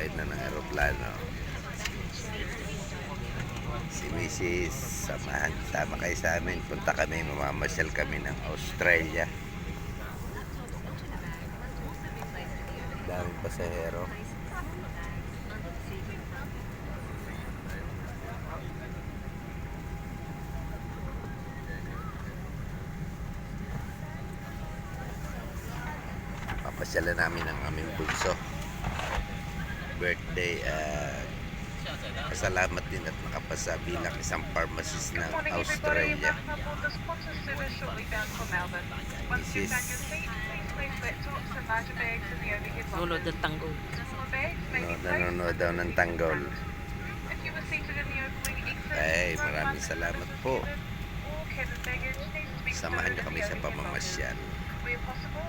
sakay na ng aeroplano. Si Mrs. Tama kayo sa amin. Punta kami, mamamasyal kami ng Australia. Daming pasahero. Papasyalan namin ang aming bunso. Birthday at pasalamat din at nakapasa bilang isang pharmacist ng Australia. Mrs. Nunod ng tanggol. Nanonood daw ng tanggol. Ay, maraming salamat po. Samahan niyo kami sa pamamasyal.